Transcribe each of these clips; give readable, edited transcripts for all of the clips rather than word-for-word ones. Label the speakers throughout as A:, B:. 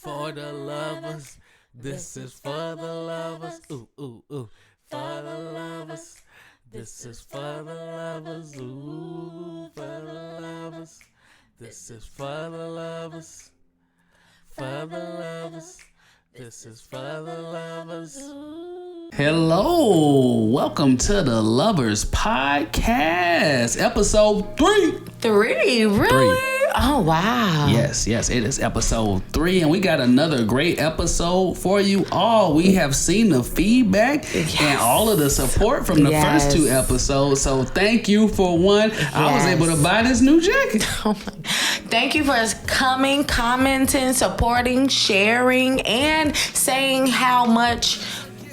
A: for the lovers. This is for the lovers. Ooh, ooh, ooh. For the lovers. This is for the lovers. Ooh, for the lovers. This is for the lovers. For the lovers. This is for the lovers. Hello, welcome to the Lovers Podcast, episode 3.
B: 3, really?
A: 3.
B: Oh, wow.
A: Yes, it is episode 3, and we got another great episode for you all. We have seen the feedback and all of the support from the first 2 episodes, so thank you for one. I was able to buy this new jacket.
B: Oh my. Thank you for coming, commenting, supporting, sharing, and saying how much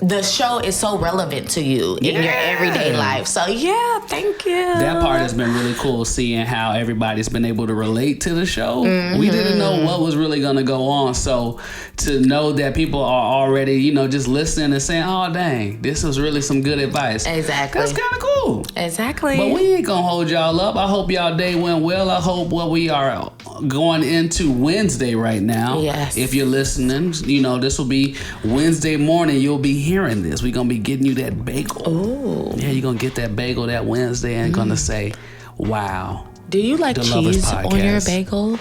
B: the show is so relevant to you in your everyday life. So thank you.
A: That part has been really cool, seeing how everybody's been able to relate to the show. We didn't know what was really going to go on. So to know that people are already, just listening and saying, oh, dang, this was really some good advice.
B: Exactly.
A: That's kind of cool.
B: Exactly.
A: But we ain't going to hold y'all up. I hope y'all day went well. I hope what we are going into Wednesday right now.
B: Yes.
A: If you're listening, this will be Wednesday morning. You'll be hearing this. We're going to be getting you that bagel.
B: Ooh.
A: Yeah, you're going to get that bagel that Wednesday and going to say, wow.
B: Do you like cheese on your bagel?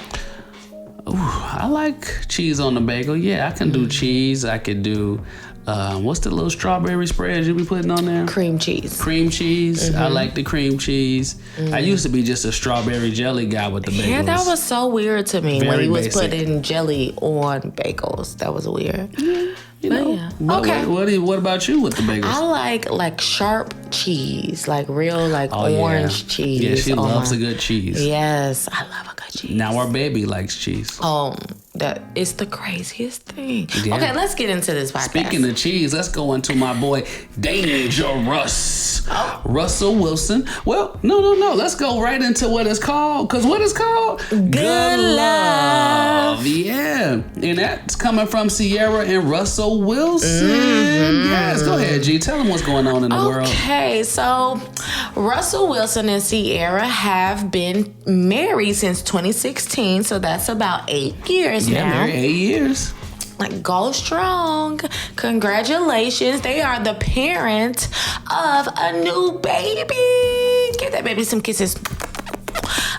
A: Ooh, I like cheese on the bagel. Yeah, I can do cheese. I could do, what's the little strawberry spreads you be putting on there?
B: Cream cheese.
A: Cream cheese. I like the cream cheese. I used to be just a strawberry jelly guy with the bagels.
B: Yeah, that was so weird to me when you was
A: basic.
B: putting jelly on bagels. That was weird.
A: Okay. What about you with the bagels?
B: I like sharp cheese, like real orange cheese.
A: Yeah, she loves a good cheese.
B: Yes, I love a good cheese.
A: Now our baby likes cheese.
B: That is the craziest thing.
A: Yeah.
B: Okay, let's get into this podcast.
A: Speaking of cheese, let's go into my boy Dangerous. Russell Wilson. Well, no. Let's go right into what it's called. Because what it's called?
B: Good Love.
A: Yeah. And that's coming from Ciara and Russell Wilson. Yes, go ahead, G. Tell them what's going on in the world.
B: Okay, so Russell Wilson and Ciara have been married since 2016. So that's about 8 years now.
A: Yeah, married 8 years.
B: Like, go strong. Congratulations. They are the parent of a new baby. Give that baby some kisses.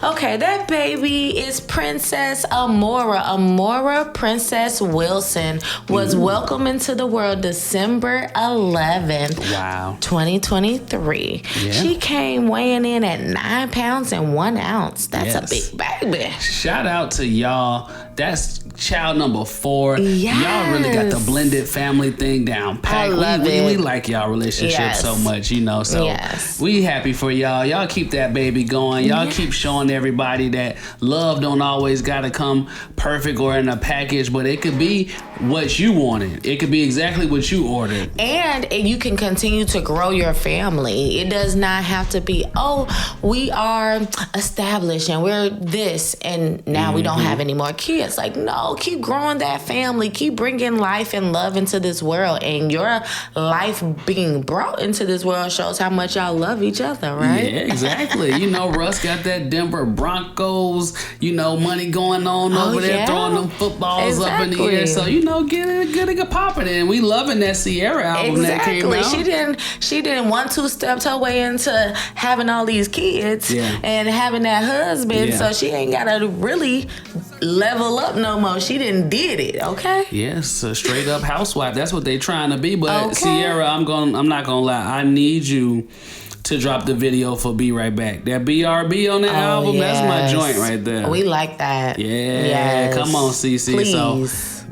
B: Okay, that baby is Princess Amora. Amora Princess Wilson was welcomed into the world December 11th,
A: Wow.
B: 2023. Yeah. She came weighing in at 9 pounds and 1 ounce. That's a big baby.
A: Shout out to y'all. That's child number 4.
B: Yes.
A: Y'all really got the blended family thing down pat.
B: I love it.
A: We like y'all relationship so much, so we happy for y'all. Y'all keep that baby going. Y'all keep showing everybody that love don't always gotta come perfect or in a package, but it could be what you wanted. It could be exactly what you ordered.
B: And you can continue to grow your family. It does not have to be, we are established and we're this and now we don't have any more kids. Like, no, keep growing that family. Keep bringing life and love into this world. And your life being brought into this world shows how much y'all love each other, right?
A: Yeah, exactly. Russ got that Denver Broncos, money going on over there, throwing them footballs up in the air. So, get it popping in. We loving that Ciara album that came out.
B: She didn't 1-2 stepped her way into having all these kids and having that husband. So she ain't gotta really level up no more. She did it, okay?
A: Yes, a straight up housewife. That's what they trying to be. But Ciara, I'm not gonna lie. I need you to drop the video for Be Right Back. That BRB on that album, that's my joint right there.
B: We like that.
A: Yeah,
B: yes.
A: Come on, CC.
B: Please.
A: So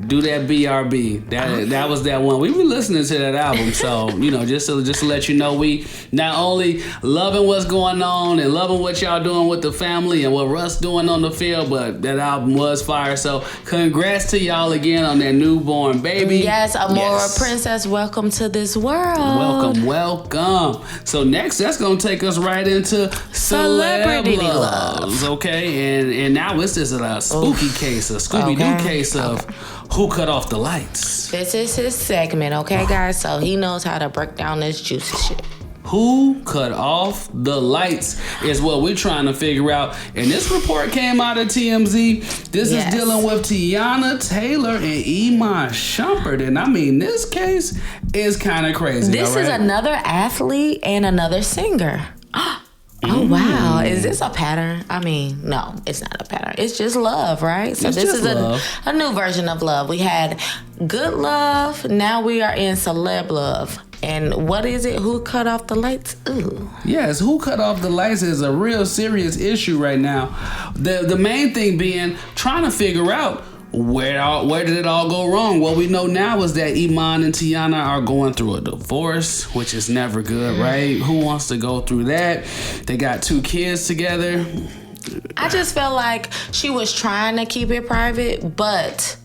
A: do that BRB. That was that one. We were listening to that album, so just to let you know, we not only loving what's going on and loving what y'all doing with the family and what Russ doing on the field, but that album was fire. So congrats to y'all again on that newborn baby.
B: Yes, Amora Princess, welcome to this world.
A: Welcome. So next, that's gonna take us right into celebrity loves. Okay, and now it's just a spooky case, a Scooby-Doo case of who cut off the lights.
B: This is his segment, okay, guys? So he knows how to break down this juicy shit.
A: Who cut off the lights is what we're trying to figure out. And this report came out of TMZ. This is dealing with Teyana Taylor and Iman Shumpert. And I mean, this case is kind of crazy.
B: This is another athlete and another singer. Oh, wow. Is this a pattern? I mean, no, it's not a pattern. It's just love, right? So this is a new version of love. We had good love. Now we are in celeb love. And what is it? Who cut off the lights? Ooh.
A: Yes, who cut off the lights is a real serious issue right now. The main thing being trying to figure out where did it all go wrong? What we know now is that Iman and Teyana are going through a divorce, which is never good, right? Who wants to go through that? They got 2 kids together.
B: I just felt like she was trying to keep it private, but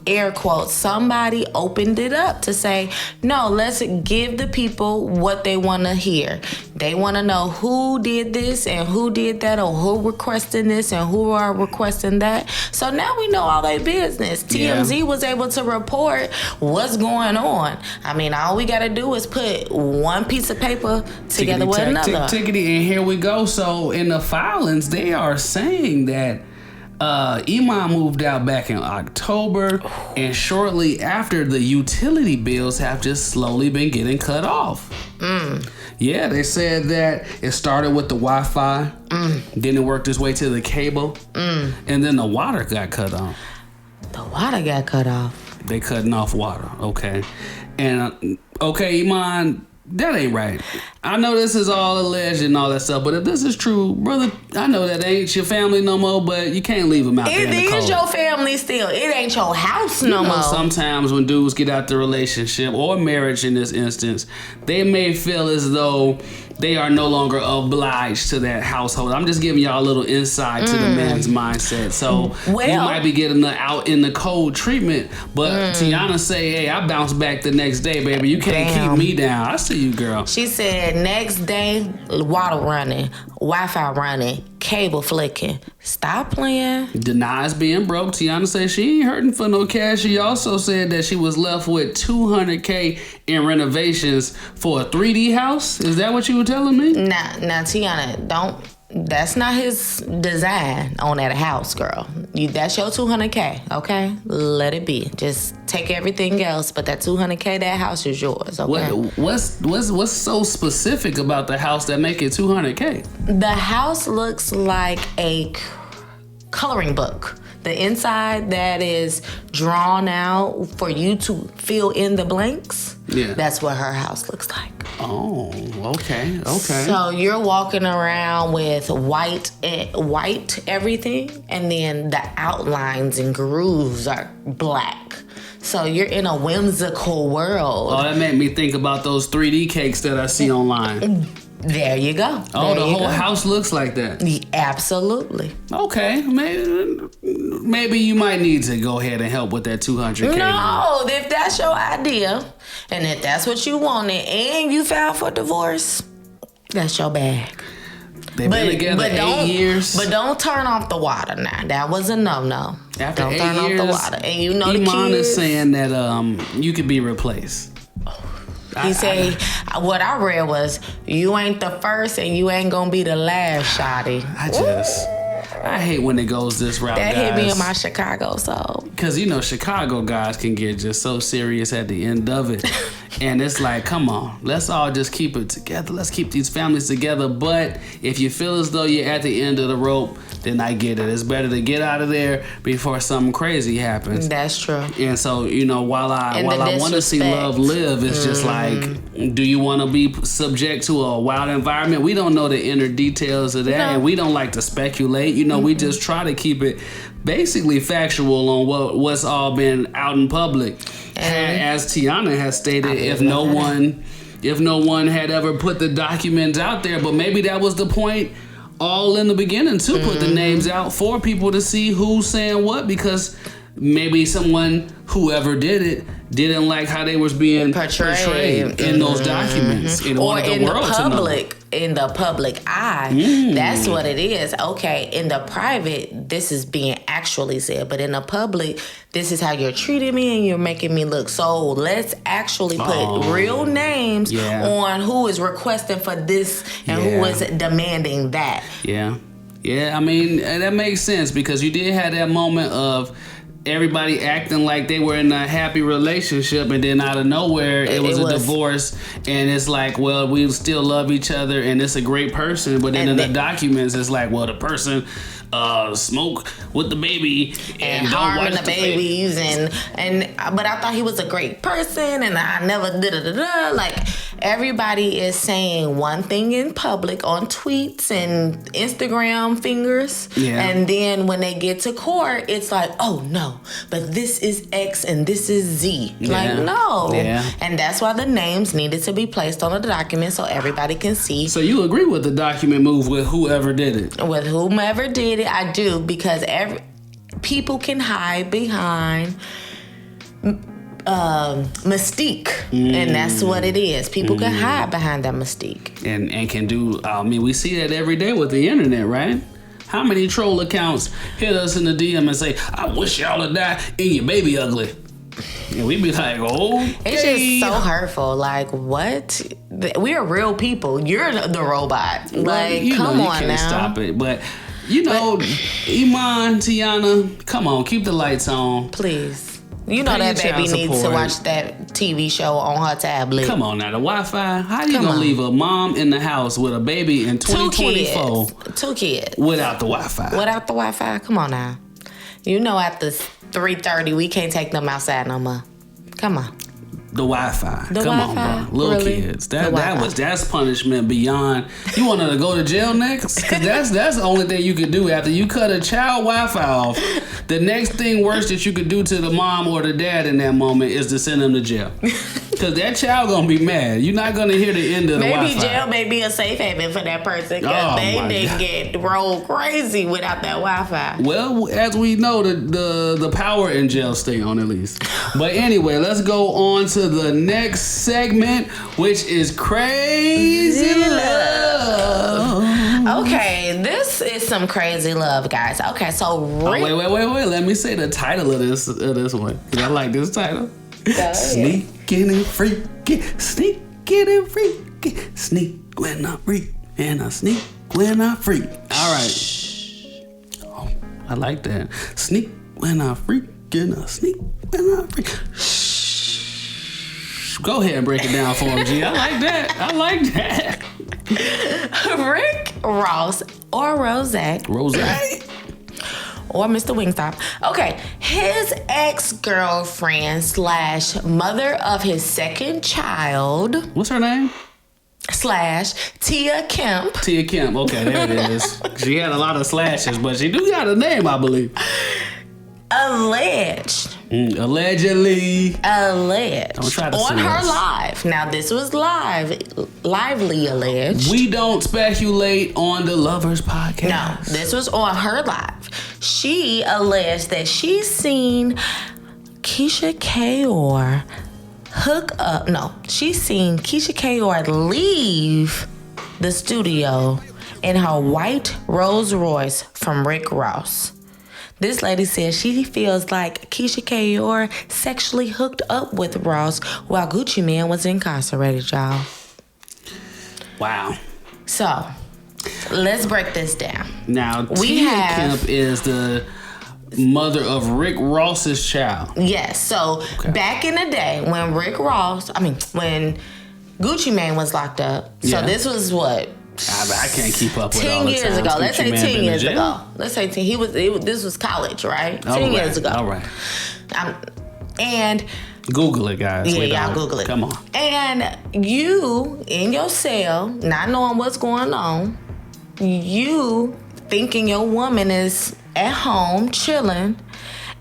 B: air quotes, somebody opened it up to say, no, let's give the people what they want to hear. They want to know who did this and who did that, or who requesting this and who are requesting that. So now we know all their business. TMZ was able to report what's going on. I mean, all we got to do is put one piece of paper together with another.
A: Tickety, and here we go. So in the filings, they are saying that Iman moved out back in October, and shortly after, the utility bills have just slowly been getting cut off. Yeah, they said that it started with the Wi-Fi, then it worked its way to the cable, and then the water got cut off.
B: The water got cut off.
A: They cutting off water, okay. And, okay, Iman, that ain't right. I know this is all alleged and all that stuff, but if this is true, brother, I know that ain't your family no more, but you can't leave them out there in the cold.
B: It is your family still. It ain't your house no more.
A: Sometimes when dudes get out the relationship, or marriage in this instance, they may feel as though they are no longer obliged to that household. I'm just giving y'all a little insight to the man's mindset. So you might be getting the out in the cold treatment, but Teyana say, hey, I bounce back the next day, baby. You can't keep me down. I see you, girl.
B: She said next day, water running, Wi-Fi running, cable flicking. Stop playing.
A: Denies being broke. Teyana said she ain't hurting for no cash. She also said that she was left with $200K in renovations for a 3D house. Is that what you were telling me?
B: Now, Teyana, don't. That's not his design on that house, girl. That's your $200K, okay? Let it be. Just take everything else, but that $200K, that house is yours, okay?
A: What's so specific about the house that make it $200K?
B: The house looks like a coloring book. The inside that is drawn out for you to fill in the blanks. Yeah. That's what her house looks like.
A: Oh, okay.
B: So you're walking around with white everything, and then the outlines and grooves are black. So you're in a whimsical world.
A: Oh, that made me think about those 3D cakes that I see online.
B: There you go.
A: Oh, the whole house looks like that.
B: Absolutely.
A: Okay, maybe you might need to go ahead and help with that $200K.
B: No, if that's your idea, and if that's what you wanted, and you filed for divorce, that's your bag.
A: They've been together 8 years.
B: But don't turn off the water now. That was a no-no.
A: After
B: don't
A: 8
B: turn
A: years,
B: off the water. And you know the kids.
A: Iman is saying that you could be replaced.
B: He said, what I read was, you ain't the first and you ain't gonna be the last, shawty.
A: I hate when it goes this route,
B: that
A: guys.
B: Hit me in my Chicago soul.
A: Because, Chicago guys can get just so serious at the end of it. And it's like, come on, let's all just keep it together. Let's keep these families together. But if you feel as though you're at the end of the rope, then I get it. It's better to get out of there before something crazy happens.
B: That's true.
A: And so, while I want to see love live, it's just like, do you want to be subject to a wild environment? We don't know the inner details of that, and we don't like to speculate. We just try to keep it basically factual on what's all been out in public. And as Teyana has stated, if no one had ever put the documents out there, but maybe that was the point all in the beginning to put the names out for people to see who's saying what, because maybe whoever did it, didn't like how they was being portrayed in those documents.
B: Or in the public eye. That's what it is. Okay, in the private, this is being actually said. But in the public, this is how you're treating me and you're making me look. So let's actually put real names on who is requesting for this and who is demanding that.
A: Yeah. Yeah, I mean, that makes sense because you did have that moment of everybody acting like they were in a happy relationship, and then out of nowhere it was a divorce, and it's like, well, we still love each other and it's a great person, but then in the documents it's like, well, the person smoke with the baby and
B: harming the babies and but I thought he was a great person and I never like everybody is saying one thing in public on tweets and Instagram fingers, and then when they get to court it's like, oh no, but this is X and this is Z. Like, no. And that's why the names needed to be placed on the document so everybody can see.
A: So you agree with the document move with whoever did it?
B: With whomever did it, I do, because people can hide behind mystique, and that's what it is. People can hide behind that mystique,
A: and can do. I mean, we see that every day with the internet, right? How many troll accounts hit us in the DM and say, "I wish y'all to die and your baby ugly," and we be like, "Oh,
B: it's just so hurtful." Like, what? We are real people. You're the robot. Like, come on now. You can't
A: stop it, but. You know, Iman, Teyana, come on, keep the lights on.
B: Please. You know that baby needs to watch that TV show on her tablet.
A: Come on now, the Wi-Fi. How you gonna leave a mom in the house with a baby in 2024?
B: Two kids.
A: Without the Wi-Fi.
B: Without the Wi-Fi? Come on now. You know after 3:30, we can't take them outside no more. Come on.
A: The Wi-Fi. Come on, bro. Little kids. That's punishment beyond. You want her to go to jail next? Because that's the only thing you could do after you cut a child Wi-Fi off. The next thing worse that you could do to the mom or the dad in that moment is to send them to jail. Because that child gonna be mad. You're not gonna hear the end of the Wi-Fi.
B: Maybe jail may be a safe haven for that person because they didn't get rolled crazy without that Wi-Fi.
A: Well, as we know, the power in jail stay on at least. But anyway, let's go on to the next segment, which is Crazy Love.
B: Okay, this is some crazy love, guys. Okay, so
A: wait. Let me say the title of this one. I like this title. Sneaking and freaking, sneaking and freaking, sneak when I freak, and I sneak when I freak. All right. Oh, I like that. Sneak when I freak, and I sneak when I freak. Go ahead and break it down for him, G. I like that.
B: Rick Ross or Rose. Or Mr. Wingstop. Okay, his ex-girlfriend / mother of his second child.
A: What's her name?
B: / Tia Kemp.
A: Tia Kemp. Okay, there it is. She had a lot of slashes, but she do got a name, I believe.
B: Alleged.
A: Allegedly.
B: Alleged.
A: Don't try to
B: on her live. Now, this was lively alleged.
A: We don't speculate on the Lovers podcast.
B: No, this was on her live. She alleged that she's seen Keisha Kaior she's seen Keisha Kaior leave the studio in her white Rolls Royce from Rick Ross. This lady says she feels like Keisha Kaior sexually hooked up with Ross while Gucci Mane was incarcerated, y'all.
A: Wow.
B: So, let's break this down.
A: Now, Tia Kemp is the mother of Rick Ross's child.
B: Yes. So, back in the day when when Gucci Mane was locked up, so this was what?
A: I can't keep up with 10
B: years ago. Let's say 10 years ago. Let's say 10. This was college, right? 10 years ago.
A: All right.
B: And
A: Google it, guys.
B: Yeah, y'all Google it.
A: Come on.
B: And you in your cell, not knowing what's going on, you thinking your woman is at home chilling,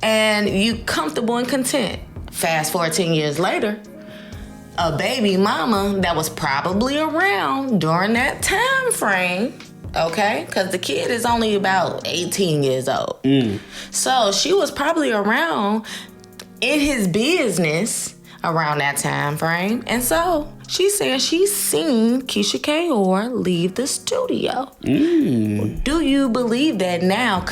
B: and you comfortable and content. Fast forward 10 years later. A baby mama that was probably around during that time frame, okay? Because the kid is only about 18 years old. So she was probably around in his business, around that time frame. And so she said she's seen Keisha Kaior leave the studio. Do you believe that now,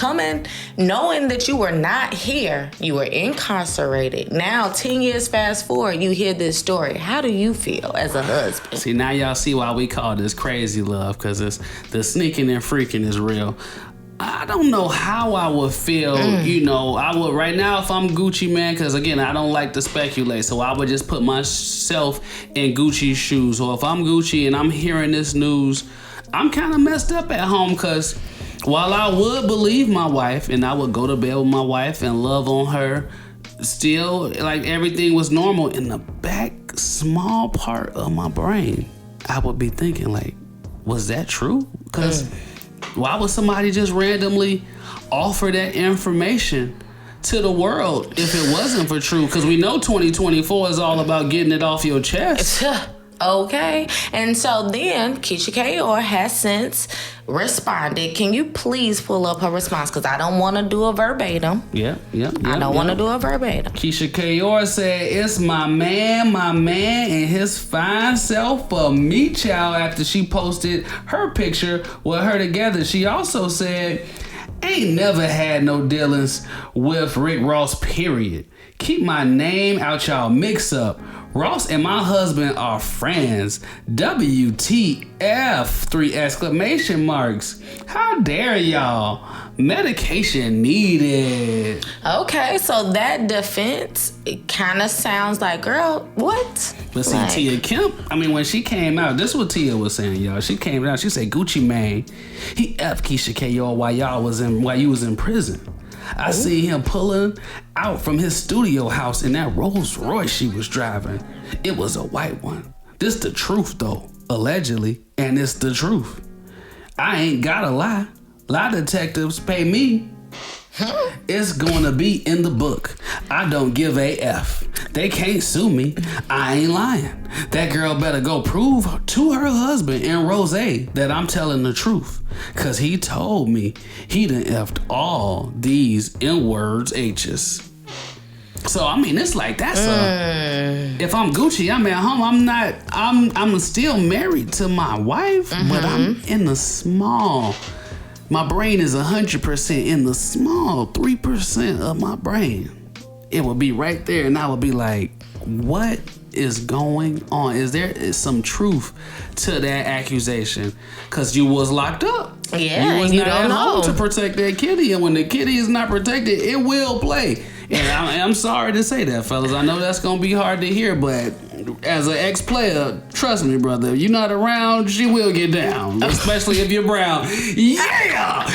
B: knowing that you were not here, you were incarcerated, now 10 years fast forward, you hear this story. How do you feel as a husband?
A: See, now y'all see why we call this crazy love, because the sneaking and freaking is real. I don't know how I would feel, I would right now if I'm Gucci, man, because again, I don't like to speculate, so I would just put myself in Gucci's shoes. Or if I'm Gucci and I'm hearing this news, I'm kind of messed up at home, because while I would believe my wife and I would go to bed with my wife and love on her, still, like everything was normal, in the back small part of my brain, I would be thinking, like, was that true? Because why would somebody just randomly offer that information to the world if it wasn't for true? Because we know 2024 is all about getting it off your chest.
B: Okay. And so then Keisha Kaior has since responded. Can you please pull up her response? Because I don't want to do a verbatim. I don't want to do a verbatim.
A: Keisha Kaior said, "It's my man and his fine self for me, child," after she posted her picture with her together. She also said, "Ain't never had no dealings with Rick Ross, period. Keep my name out y'all mix up. Ross and my husband are friends. WTF, 3 exclamation marks. How dare y'all? Medication needed."
B: Okay, so that defense, it kind of sounds like, girl, what?
A: But see, Tia Kemp, when she came out, this is what Tia was saying, y'all. She came out, she said, "Gucci Mane, he F Keisha Kaior while you was in prison. I see him pulling out from his studio house in that Rolls Royce she was driving. It was a white one. This the truth though, allegedly, and it's the truth. I ain't gotta lie. Lie detectives pay me. It's gonna be in the book. I don't give a F. They can't sue me. I ain't lying. That girl better go prove to her husband and Rose that I'm telling the truth. Cause he told me he done F'd all these N-words H's." So it's like that's if I'm Gucci, I'm at home. I'm still married to my wife, but I'm in the small. My brain is 100% in the small 3% of my brain. It would be right there, and I would be like, what is going on? Is there some truth to that accusation? Because you was locked up.
B: Yeah,
A: you was
B: you
A: not
B: don't
A: at
B: know.
A: home to protect that kitty, and when the kitty is not protected, it will play. And I'm sorry to say that, fellas. I know that's going to be hard to hear, but as an ex-player, trust me, brother, if you're not around, she will get down, especially if you're brown. Yeah,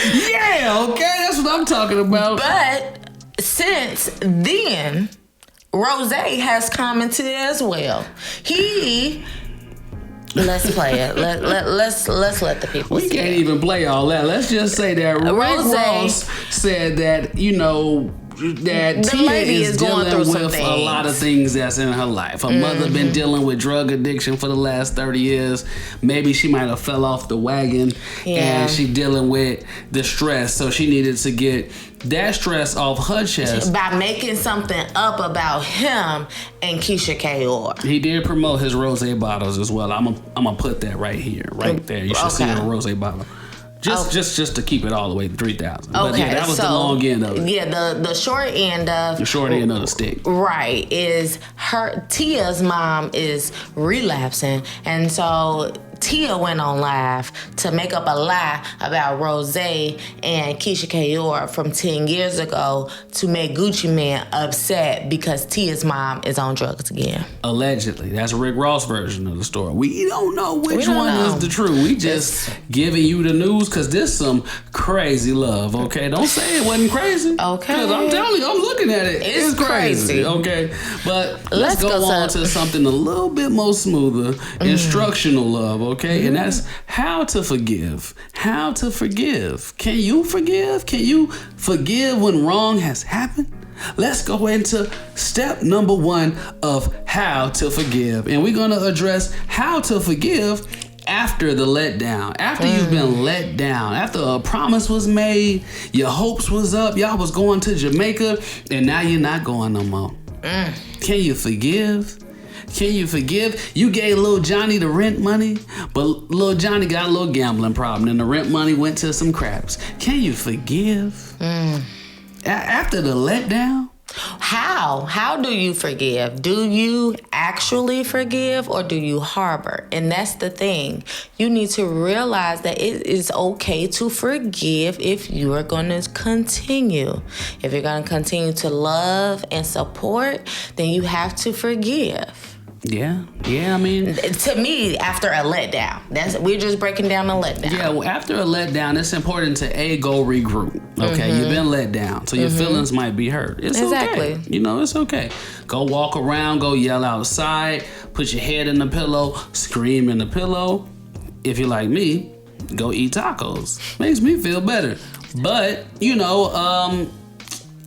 A: okay, that's what I'm talking about.
B: But since then, Rose has commented as well. Let's play it. Let's let the people see.
A: We can't even play all that. Let's just say that Rick Ross said that, that Tia is dealing with a lot of things that's in her life. Her mother been dealing with drug addiction for the last 30 years. Maybe she might have fell off the wagon and she dealing with the stress. So she needed to get that stress off her chest
B: by making something up about him and Keisha Kaior.
A: He did promote his rosé bottles as well. I'm gonna put that right here, right there. You should see a rosé bottle. Just to keep it all the way to 3,000. But yeah, that was the long end of it.
B: Yeah, the short end of
A: the stick.
B: Right, is Tia's mom is relapsing, and so Tia went on live to make up a lie about Rose and Keisha Kaior from 10 years ago to make Gucci Mane upset because Tia's mom is on drugs again.
A: Allegedly. That's Rick Ross' version of the story. We don't know which one is the truth. We just giving you the news because this some crazy love, okay? Don't say it wasn't crazy.
B: Okay.
A: Because I'm telling you, I'm looking at it. It's crazy. Okay? But let's go on to something a little bit more smoother. Instructional love, okay? And that's how to forgive. How to forgive. Can you forgive? Can you forgive when wrong has happened? Let's go into step number 1 of how to forgive. And we're going to address how to forgive after the letdown. After you've been let down. After a promise was made, your hopes was up, y'all was going to Jamaica, and now you're not going no more. Can you forgive? Can you forgive? You gave little Johnny the rent money, but little Johnny got a little gambling problem and the rent money went to some craps. Can you forgive? After the letdown?
B: How do you forgive? Do you actually forgive or do you harbor? And that's the thing. You need to realize that it is okay to forgive if you are going to continue. If you're going to continue to love and support, then you have to forgive.
A: Yeah, I mean...
B: To me, after a letdown. We're just breaking down a letdown.
A: Yeah, well, after a letdown, it's important to, go regroup. Okay, you've been let down, so your feelings might be hurt. It's okay. It's okay. Go walk around, go yell outside, put your head in the pillow, scream in the pillow. If you're like me, go eat tacos. Makes me feel better. But,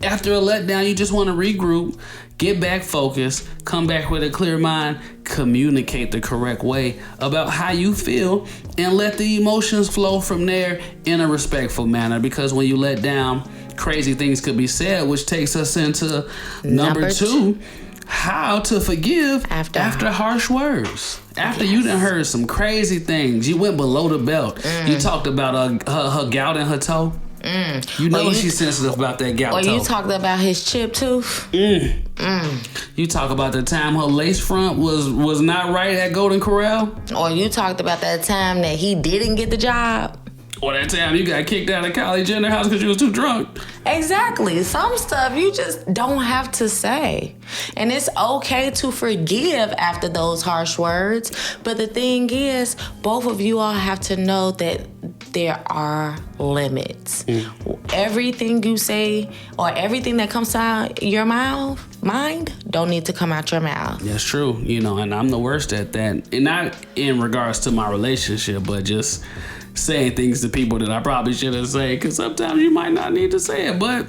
A: after a letdown, you just want to regroup, get back focused, come back with a clear mind, communicate the correct way about how you feel, and let the emotions flow from there in a respectful manner. Because when you let down, crazy things could be said, which takes us into number 2, how to forgive after harsh words. After you done heard some crazy things, you went below the belt. You talked about her gout in her toe. She's sensitive about that gout toe.
B: Or you talked about his chipped tooth.
A: You talk about the time her lace front was not right at Golden Corral.
B: Or you talked about that time that he didn't get the job.
A: Or that time you got kicked out of Kylie Jenner's house because you was too drunk.
B: Exactly. Some stuff you just don't have to say. And it's okay to forgive after those harsh words. But the thing is, both of you all have to know that there are limits. Everything you say or everything that comes out your mind don't need to come out your mouth.
A: That's true. And I'm the worst at that. And not in regards to my relationship, but just saying things to people that I probably shouldn't say, because sometimes you might not need to say it, but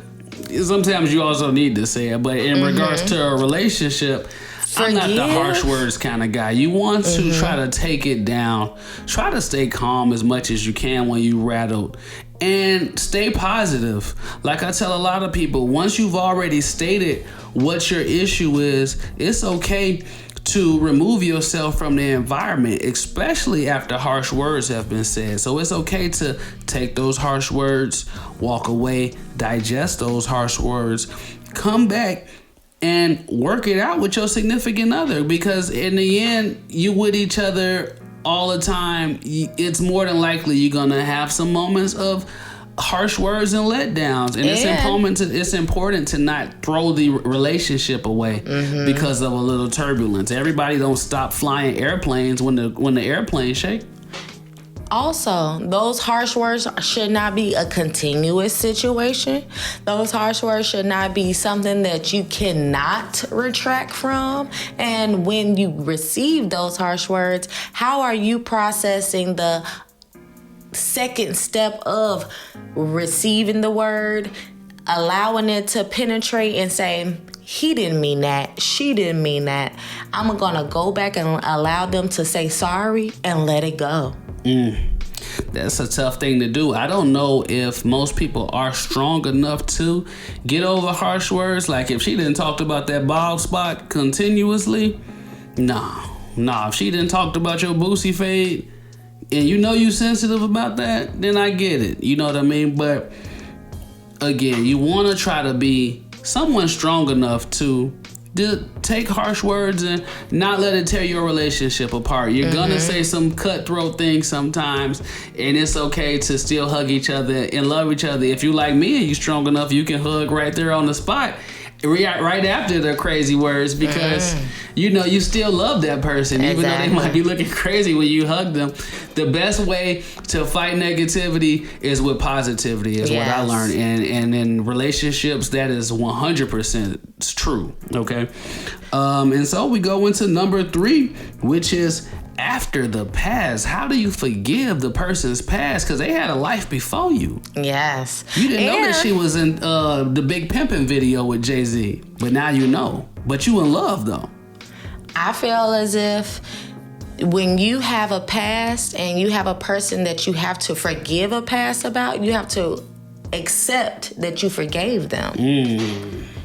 A: sometimes you also need to say it. But in regards to a relationship, I'm not the harsh words kind of guy. You want to try to take it down. Try to stay calm as much as you can when you rattled. And stay positive. Like I tell a lot of people, once you've already stated what your issue is, it's okay to remove yourself from the environment, especially after harsh words have been said. So it's okay to take those harsh words, walk away, digest those harsh words, come back and work it out with your significant other, because in the end, you with each other all the time. It's more than likely you're gonna have some moments of harsh words and letdowns, and it's important to not throw the relationship away because of a little turbulence. Everybody don't stop flying airplanes when the airplane shake.
B: Also, those harsh words should not be a continuous situation. Those harsh words should not be something that you cannot retract from. And when you receive those harsh words, how are you processing the second step of receiving the word, allowing it to penetrate and say, he didn't mean that, she didn't mean that. I'm gonna go back and allow them to say sorry and let it go.
A: That's a tough thing to do. I don't know if most people are strong enough to get over harsh words. Like if she didn't talk about that bald spot continuously, nah. If she didn't talk about your boosie fade, and you sensitive about that, then I get it. You know what I mean? But again, you want to try to be someone strong enough to take harsh words and not let it tear your relationship apart. You're gonna say some cutthroat things sometimes, and it's okay to still hug each other and love each other. If you like me and you strong enough, you can hug right there on the spot, right after the crazy words, because you still love that person, even though they might be looking crazy when you hug them. The best way to fight negativity is with positivity, is what I learned. And in relationships, that is 100% true. Okay. And so we go into number 3, which is after the past. How do you forgive the person's past? Because they had a life before you.
B: Yes.
A: You didn't know that she was in the Big Pimpin' video with Jay-Z, but now you know. But you in love, though.
B: I feel as if when you have a past and you have a person that you have to forgive a past about, you have to accept that you forgave them.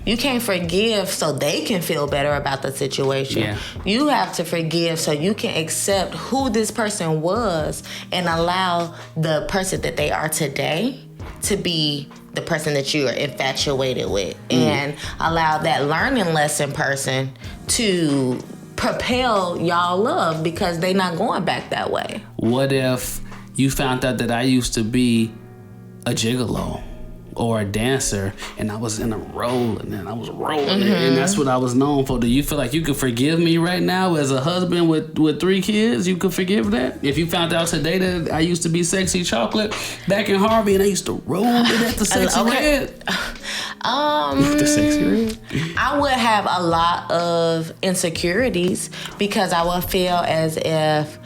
B: You can't forgive so they can feel better about the situation.
A: Yeah.
B: You have to forgive so you can accept who this person was and allow the person that they are today to be the person that you are infatuated with, and allow that learning lesson person to propel y'all love, because they not going back that way.
A: What if you found out that I used to be a gigolo or a dancer, and I was in a role, and then I was rolling it, and that's what I was known for? Do you feel like you could forgive me right now as a husband with 3 kids? You could forgive that? If you found out today that I used to be Sexy Chocolate back in Harvey, and I used to roll it at the Sexy Red? The Sexy Red?
B: I would have a lot of insecurities, because I would feel as if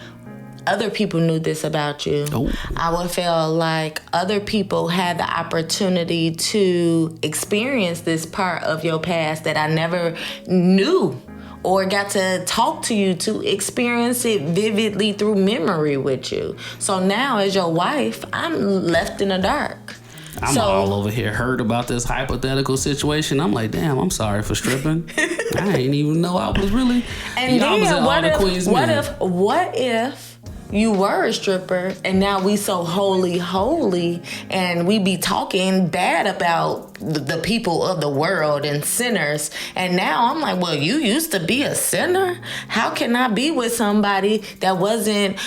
B: other people knew this about you.
A: Oh.
B: I would feel like other people had the opportunity to experience this part of your past that I never knew or got to talk to you to experience it vividly through memory with you. So now as your wife, I'm left in the dark.
A: I'm all over here heard about this hypothetical situation. I'm like, damn, I'm sorry for stripping. I ain't even know I was really.
B: And then what if you were a stripper and now we so holy, and we be talking bad about the people of the world and sinners, and now I'm like, well, you used to be a sinner? How can I be with somebody that wasn't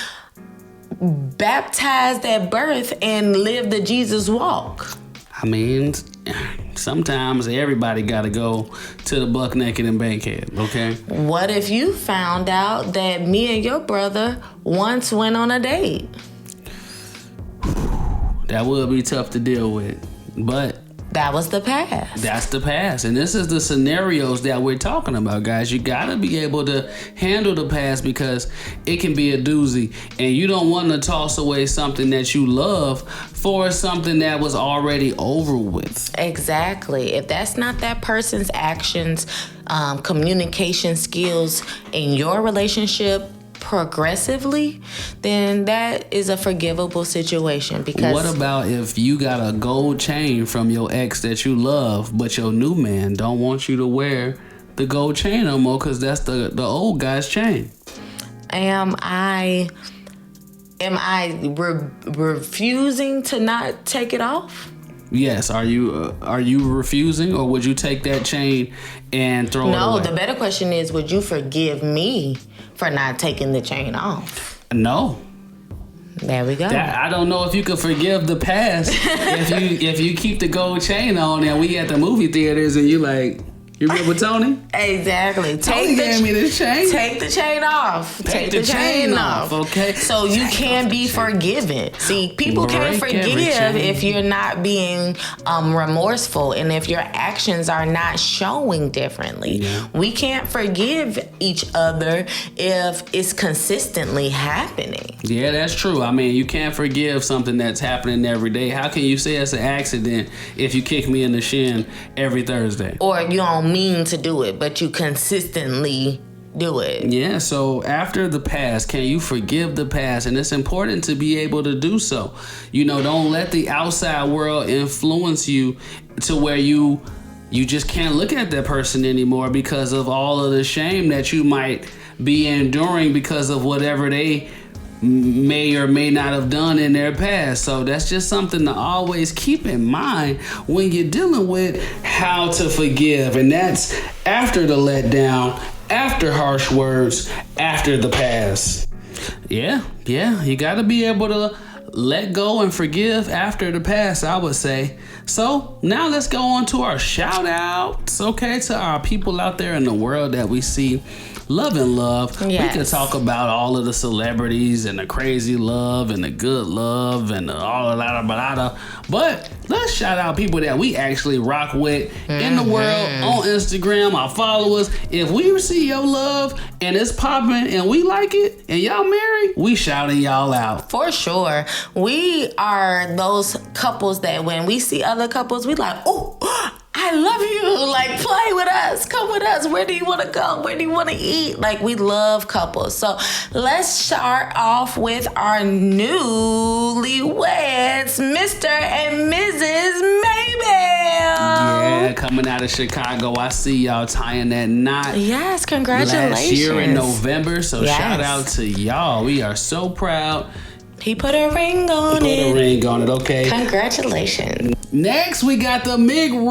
B: baptized at birth and lived the Jesus walk?
A: I mean, sometimes everybody got to go to the Buck Naked and Bankhead, okay?
B: What if you found out that me and your brother once went on a date?
A: That would be tough to deal with, but
B: that was the past.
A: That's the past. And this is the scenarios that we're talking about, guys. You got to be able to handle the past, because it can be a doozy. And you don't want to toss away something that you love for something that was already over with.
B: Exactly. If that's not that person's actions, communication skills in your relationship progressively, then that is a forgivable situation. Because
A: what about if you got a gold chain from your ex that you love, but your new man don't want you to wear the gold chain no more because that's the old guy's chain?
B: Am I refusing to not take it off?
A: Yes. Are you refusing, or would you take that chain and throw it away?
B: No, the better question is, would you forgive me for not taking the chain off?
A: No.
B: There we go.
A: I don't know if you could forgive the past if you keep the gold chain on and we at the movie theaters and you like, you remember Tony?
B: Exactly.
A: Tony gave me this chain.
B: Take the chain off. Take the chain off.
A: Okay.
B: So you can be forgiven. See, people can't forgive if you're not being remorseful and if your actions are not showing differently.
A: Yeah.
B: We can't forgive each other if it's consistently happening.
A: Yeah, that's true. I mean, you can't forgive something that's happening every day. How can you say it's an accident if you kick me in the shin every Thursday?
B: Or you don't mean to do it, but you consistently do it.
A: Yeah, so after the past, can you forgive the past? And it's important to be able to do so. You know, don't let the outside world influence you to where you just can't look at that person anymore because of all of the shame that you might be enduring because of whatever they may or may not have done in their past. So that's just something to always keep in mind when you're dealing with how to forgive. And that's after the letdown, after harsh words, after the past. Yeah, you got to be able to let go and forgive after the past, I would say. So now let's go on to our shout outs, okay, to our people out there in the world that we see love and love. Yes. We can talk about all of the celebrities and the crazy love and the good love and all of that, but let's shout out people that we actually rock with in the world on Instagram, our followers. If we see your love and it's popping and we like it and y'all married, we shouting y'all out.
B: For sure. We are those couples that when we see other couples, we like, oh, I love you. Like, play with us. Come with us. Where do you want to go? Where do you want to eat? Like, we love couples. So let's start off with our newlyweds, Mr. and Mrs. Maybell.
A: Yeah, coming out of Chicago. I see y'all tying that knot.
B: Yes, congratulations.
A: Last year in November. So
B: Yes.
A: shout out to y'all. We are so proud.
B: He put a ring on
A: Put
B: it.
A: a ring on it, okay?
B: Congratulations.
A: Next, we got the McRoyals.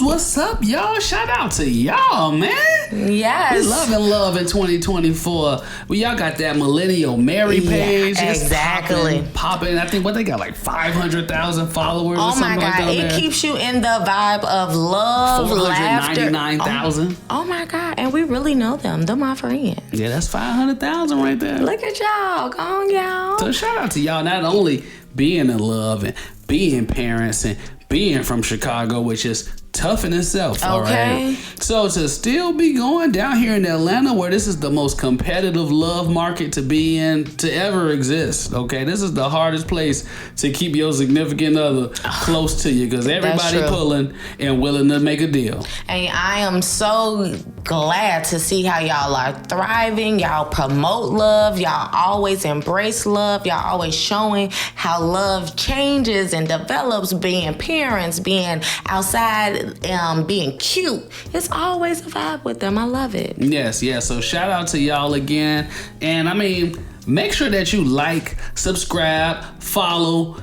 A: What's up, y'all? Shout out to y'all, man.
B: Yes.
A: We love in 2024. Well, y'all got that Millennial Mary page.
B: Yeah,
A: It's
B: exactly.
A: Popping. I think what they got, like 500,000 followers or
B: Oh my
A: something like
B: God.
A: that.
B: It keeps you in the vibe of love, laughter.
A: 499,000.
B: Oh my God. And we really know them. They're my friends.
A: Yeah, that's 500,000 right there.
B: Look at y'all. Go on, y'all.
A: So shout out to y'all, not only being in love and being parents and being from Chicago, which is tough in itself. All
B: Okay.
A: right. So to still be going down here in Atlanta, where this is the most competitive love market to be in to ever exist. Okay, this is the hardest place to keep your significant other close to you because everybody
B: true.
A: pulling and willing to make a deal.
B: And I am so glad to see how y'all are thriving. Y'all promote love. Y'all always embrace love. Y'all always showing how love changes and develops, being parents, being outside, being cute. It's always a vibe with them. I love it.
A: Yes. So shout out to y'all again. And I mean, make sure that you like, subscribe, follow,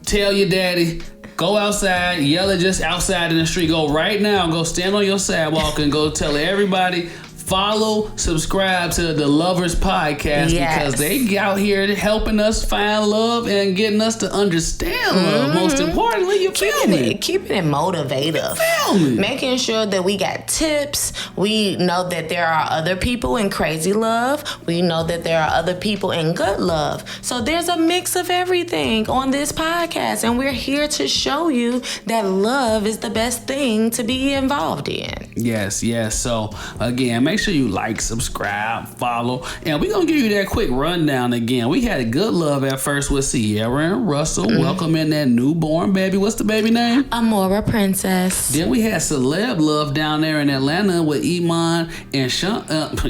A: tell your daddy. Go outside, yell it just outside in the street. Go right now, go stand on your sidewalk and go tell everybody, follow, subscribe to the Lovers Podcast because they out here helping us find love and getting us to understand love. Most importantly, you feel me?
B: Keeping it motivative.
A: Feel me?
B: Making sure that we got tips. We know that there are other people in crazy love. We know that there are other people in good love. So there's a mix of everything on this podcast. And we're here to show you that love is the best thing to be involved in.
A: Yes. So again, make sure you like, subscribe, follow, and we're gonna give you that quick rundown again. We had a good love at first with Ciara and Russell welcoming that newborn baby. What's the baby name?
B: Amora Princess.
A: Then we had celeb love down there in Atlanta with Iman and Shumpert,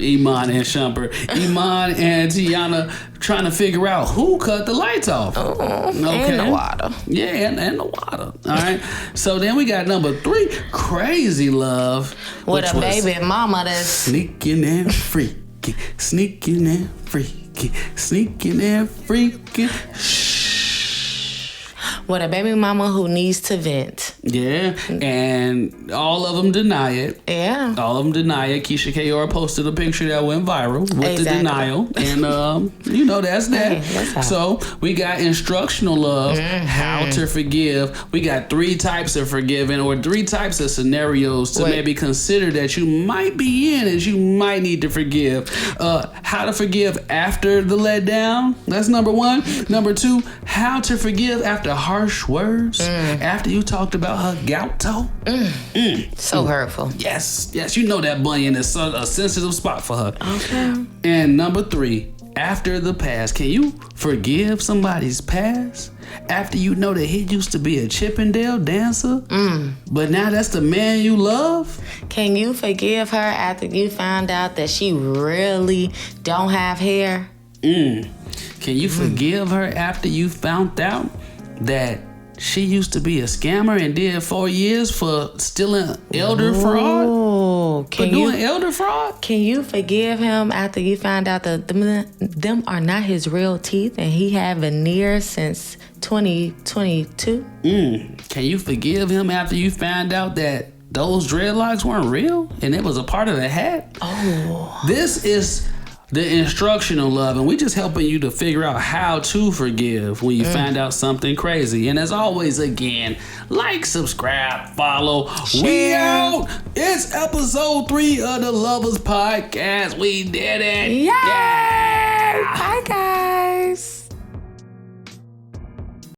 A: Iman and Teyana trying to figure out who cut the lights off.
B: And the water.
A: Yeah, and the water. All right. So then we got number 3, crazy love.
B: With
A: which
B: a
A: was
B: baby mama that's
A: sneaking and freaking, sneaking and freaking, sneaking and freaking.
B: with a baby mama who needs to vent.
A: Yeah, and all of them deny it.
B: Yeah.
A: All of them deny it. Keisha Kaior posted a picture that went viral with the denial. And, that's that.
B: Hey, that's how.
A: So we got instructional love, how to forgive. We got 3 types of forgiving or 3 types of scenarios to maybe consider that you might be in as you might need to forgive. How to forgive after the letdown. That's number 1. Number 2, how to forgive after harsh words. After you talked about her gout toe.
B: So hurtful.
A: Yes, you know that bunion is a sensitive spot for her.
B: Okay.
A: And number 3, after the past. Can you forgive somebody's past? After you know that he used to be a Chippendale dancer, but now that's the man you love?
B: Can you forgive her after you found out that she really don't have hair?
A: Can you forgive her after you found out that she used to be a scammer and did 4 years for stealing elder fraud?
B: Oh,
A: doing elder fraud?
B: Can you forgive him after you found out that them are not his real teeth and he had veneers since 2022?
A: Can you forgive him after you found out that those dreadlocks weren't real and it was a part of the hat?
B: Oh.
A: This is the instructional love, and we just helping you to figure out how to forgive when you find out something crazy. And as always, again, like, subscribe, follow.
B: Share.
A: We out. It's episode 3 of the Lovers Podcast. We did it.
B: Yay!
A: Yeah.
B: Bye, guys.